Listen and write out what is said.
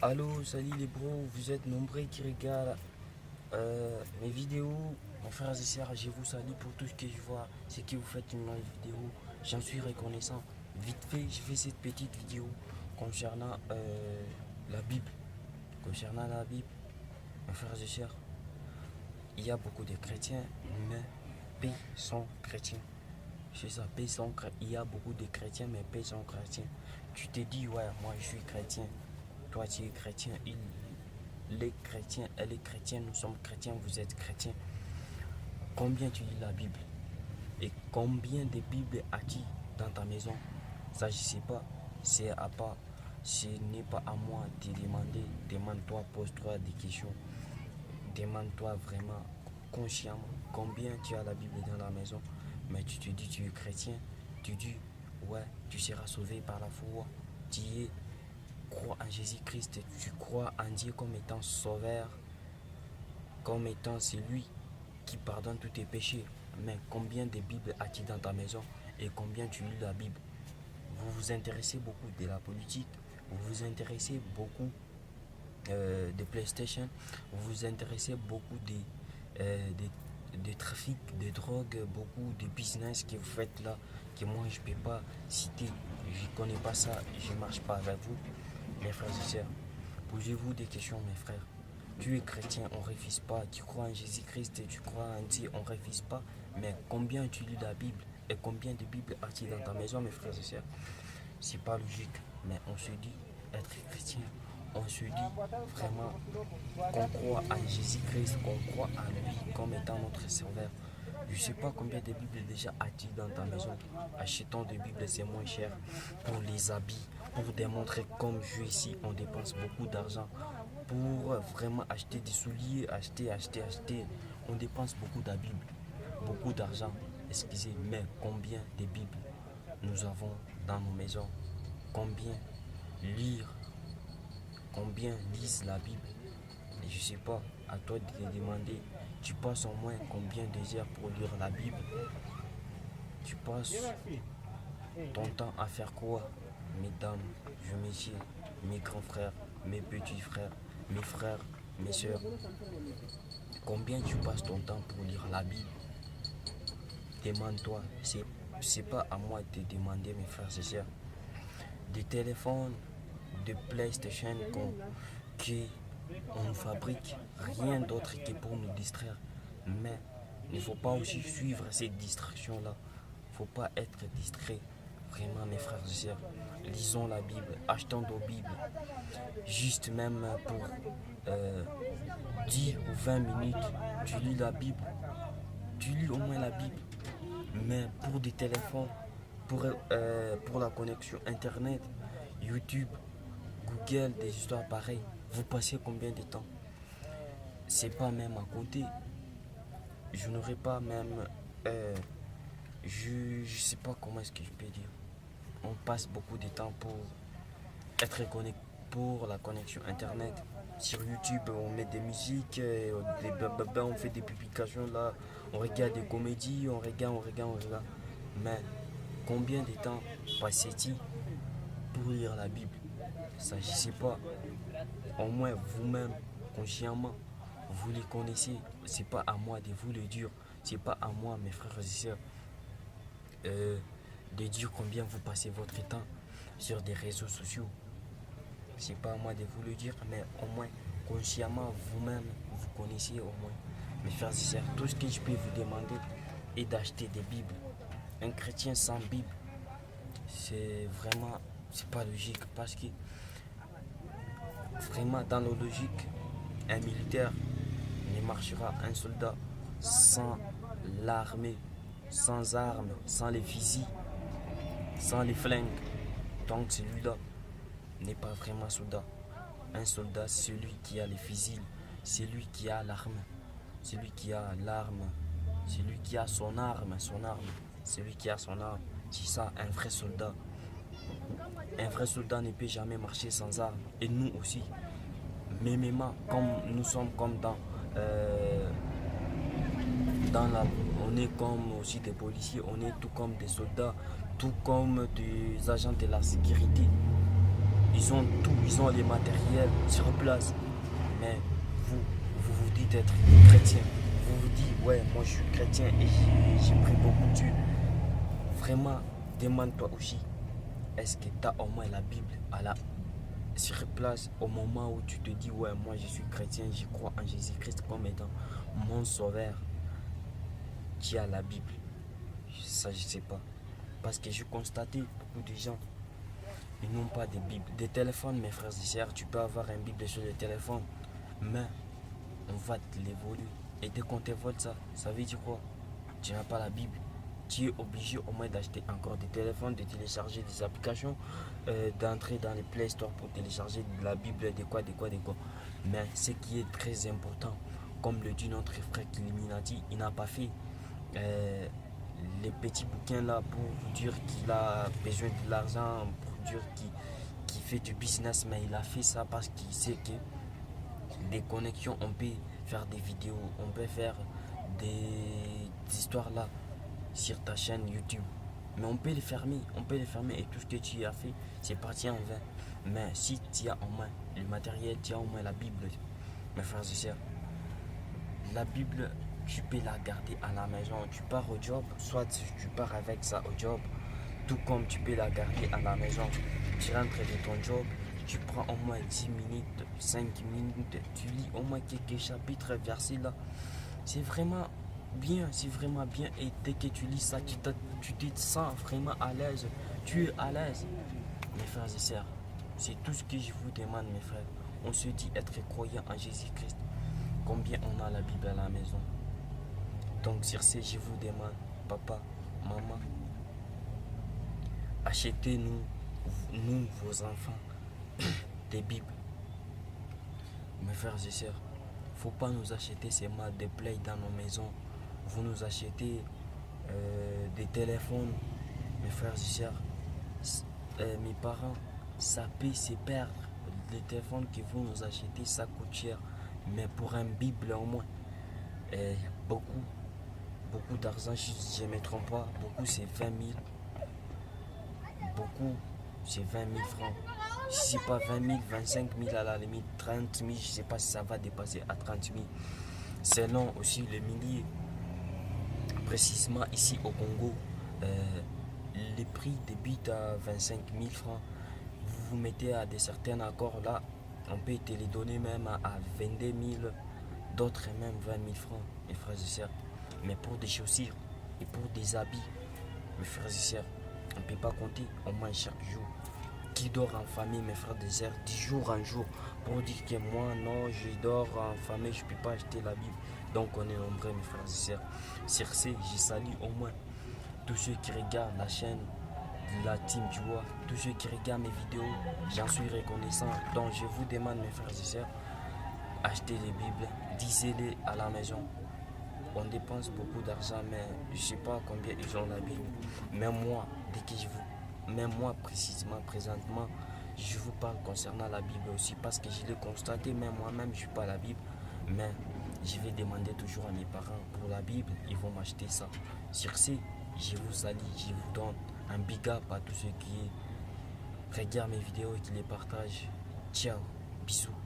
Allô, salut les bros, vous êtes nombreux qui regardent mes vidéos. Mon frère et sœurs, je vous salue pour tout ce que je vois, ce que vous faites dans les vidéos. J'en suis reconnaissant. Vite fait, je fais cette petite vidéo concernant la Bible. Concernant la Bible, mes frères et sœurs, il y a beaucoup de chrétiens, mais peu sont chrétiens. C'est ça, peu sont chrétiens. Il y a beaucoup de chrétiens, mais peu sont chrétiens. Tu te dis, ouais, moi je suis chrétien. Toi tu es chrétien, il est chrétien, elle est chrétienne, nous sommes chrétiens, vous êtes chrétiens. Combien tu lis la Bible? Et combien de Bibles as-tu dans ta maison? Ça je sais pas, c'est à part. Ce n'est pas à moi de demander. Demande-toi, pose-toi des questions. Demande-toi vraiment, consciemment, combien tu as la Bible dans la maison. Mais tu te dis tu es chrétien, tu dis ouais, tu seras sauvé par la foi. Tu es crois en Jésus-Christ, tu crois en Dieu comme étant sauveur, comme étant celui qui pardonne tous tes péchés. Mais combien de Bibles as-tu dans ta maison et combien tu lis la Bible? Vous vous intéressez beaucoup de la politique, vous vous intéressez beaucoup de PlayStation, vous vous intéressez beaucoup de trafic, de drogue, beaucoup de business que vous faites là, que moi je ne peux pas citer. Je ne connais pas ça, je ne marche pas avec vous. Mes frères et sœurs, posez-vous des questions, mes frères. Tu es chrétien, on ne refuse pas. Tu crois en Jésus-Christ et tu crois en Dieu, on ne refuse pas. Mais combien tu lis la Bible et combien de Bibles as-tu dans ta maison, mes frères et sœurs? C'est pas logique, mais on se dit être chrétien. On se dit vraiment qu'on croit en Jésus-Christ, qu'on croit en lui comme étant notre sauveur. Je ne sais pas combien de Bibles déjà as-tu dans ta maison. Achetons des Bibles, c'est moins cher. Pour les habits, pour démontrer comme je ici, on dépense beaucoup d'argent. Pour vraiment acheter des souliers, acheter. On dépense beaucoup de Bibles, beaucoup d'argent. Excusez, mais combien de Bibles nous avons dans nos maisons? Combien lire? Combien lisent la Bible? Je ne sais pas, à toi de te demander. Tu passes au moins combien de heures pour lire la Bible? Tu passes ton temps à faire quoi? Mesdames, messieurs, mes grands frères, mes petits frères, mes frères, mes soeurs. Combien tu passes ton temps pour lire la Bible? Demande-toi, c'est pas à moi de te demander, mes frères et sœurs. Des téléphones, de PlayStation qu'on fabrique, rien d'autre que pour nous distraire. Mais il ne faut pas aussi suivre cette distraction-là. Il ne faut pas être distrait. Vraiment, mes frères et sœurs, lisons la Bible, achetons nos Bibles. Juste même pour 10 ou 20 minutes, tu lis la Bible. Tu lis au moins la Bible. Mais pour des téléphones, pour la connexion Internet, YouTube, Google, des histoires pareilles, vous passez combien de temps? C'est pas même à compter. Je n'aurais pas même... je sais pas comment est-ce que je peux dire. On passe beaucoup de temps pour être connecté, pour la connexion Internet. Sur YouTube, on met des musiques, on fait des publications là, on regarde des comédies, on regarde. Mais combien de temps passez-il pour lire la Bible? Ça, je sais pas. Au moins vous-même, consciemment, vous les connaissez. C'est pas à moi de vous le dire. C'est pas à moi, mes frères et sœurs, de dire combien vous passez votre temps sur des réseaux sociaux. C'est pas à moi de vous le dire, mais au moins, consciemment, vous-même, vous connaissez au moins. Mes frères et sœurs, tout ce que je peux vous demander est d'acheter des Bibles. Un chrétien sans Bible, c'est vraiment, c'est pas logique parce que vraiment dans la logique, un militaire ne marchera, un soldat sans l'armée, sans armes, sans les fusils, sans les flingues. Donc celui-là n'est pas vraiment soldat. Un soldat, c'est celui qui a les fusils, c'est lui qui a l'arme, celui qui a l'arme, celui qui a son arme, celui qui a son arme. C'est ça, un vrai soldat. Un vrai soldat ne peut jamais marcher sans armes. Et nous aussi, même comme nous sommes comme dans la, on est comme aussi des policiers, on est tout comme des soldats, tout comme des agents de la sécurité. Ils ils ont tout, ils ont les matériels sur place. Mais vous dites être chrétien. Vous vous dites, ouais, moi je suis chrétien et j'ai pris beaucoup de Dieu. Vraiment, demande-toi aussi, est-ce que tu as au moins la Bible sur place au moment où tu te dis, ouais, moi je suis chrétien, je crois en Jésus-Christ comme étant mon sauveur. Tu as la Bible. Ça, je sais pas. Parce que j'ai constaté beaucoup de gens, ils n'ont pas de Bible. Des téléphones, mes frères et sœurs, tu peux avoir une Bible sur le téléphone, mais on va te l'évoluer. Et dès qu'on te vole ça, ça veut dire quoi? Tu n'as pas la Bible. Tu es obligé au moins d'acheter encore des téléphones, de télécharger des applications, d'entrer dans les Play Store pour télécharger de la Bible, de quoi. Mais ce qui est très important, comme le dit notre frère Illuminati, il n'a pas fait les petits bouquins là pour vous dire qu'il a besoin de l'argent, pour dire qu'il fait du business, mais il a fait ça parce qu'il sait que des connexions, on peut faire des vidéos, on peut faire des histoires là sur ta chaîne YouTube. Mais on peut les fermer, et tout ce que tu as fait, c'est parti en vain. Mais si tu as au moins le matériel, tu as au moins la Bible, mes frères et sœurs, la Bible, tu peux la garder à la maison. Tu pars au job, soit tu pars avec ça au job, tout comme tu peux la garder à la maison. Tu rentres de ton job, tu prends au moins 10 minutes, 5 minutes, tu lis au moins quelques chapitres, versets là. C'est vraiment bien, et dès que tu lis ça, tu te sens vraiment à l'aise. Tu es à l'aise. Mes frères et sœurs, c'est tout ce que je vous demande, mes frères. On se dit être croyant en Jésus-Christ. Combien on a la Bible à la maison? Donc sur ce, je vous demande, papa, maman, achetez-nous, nous, vos enfants, des Bibles. Mes frères et sœurs, faut pas nous acheter seulement des plays dans nos maisons. Vous nous achetez des téléphones, mes frères et sœurs. Mes parents, ça peut se perdre. Les téléphones que vous nous achetez, ça coûte cher. Mais pour un Bible au moins, beaucoup d'argent, si je ne me trompe pas, beaucoup c'est 20 000. Beaucoup c'est 20 000 francs. Si c'est pas 20 000, 25 000 à la limite, 30 000, je ne sais pas si ça va dépasser à 30 000. Selon aussi le millier. Précisément ici au Congo, les prix débutent à 25 000 francs. Vous vous mettez à des certains accords là, on peut te les donner même à 22 000, d'autres même 20 000 francs, mes frères et sœurs. Mais pour des chaussures et pour des habits, mes frères et sœurs, on ne peut pas compter au moins chaque jour. Qui dort en famille, mes frères et sœurs, 10 jours en jour, pour dire que moi, non, je dors en famille, je ne peux pas acheter la Bible. Donc on est nombreux, mes frères et sœurs. Sur ce, je salue au moins tous ceux qui regardent la chaîne de la team, tu vois, tous ceux qui regardent mes vidéos, j'en suis reconnaissant. Donc je vous demande, mes frères et sœurs, achetez les Bibles, lisez-les à la maison. On dépense beaucoup d'argent, mais je ne sais pas combien ils ont la Bible. Même moi, précisément, présentement, je vous parle concernant la Bible aussi parce que je l'ai constaté, même moi-même, je ne suis pas la Bible, mais je vais demander toujours à mes parents pour la Bible, ils vont m'acheter ça. Sur ce, je vous salue, je vous donne un big up à tous ceux qui regardent mes vidéos et qui les partagent. Ciao, bisous.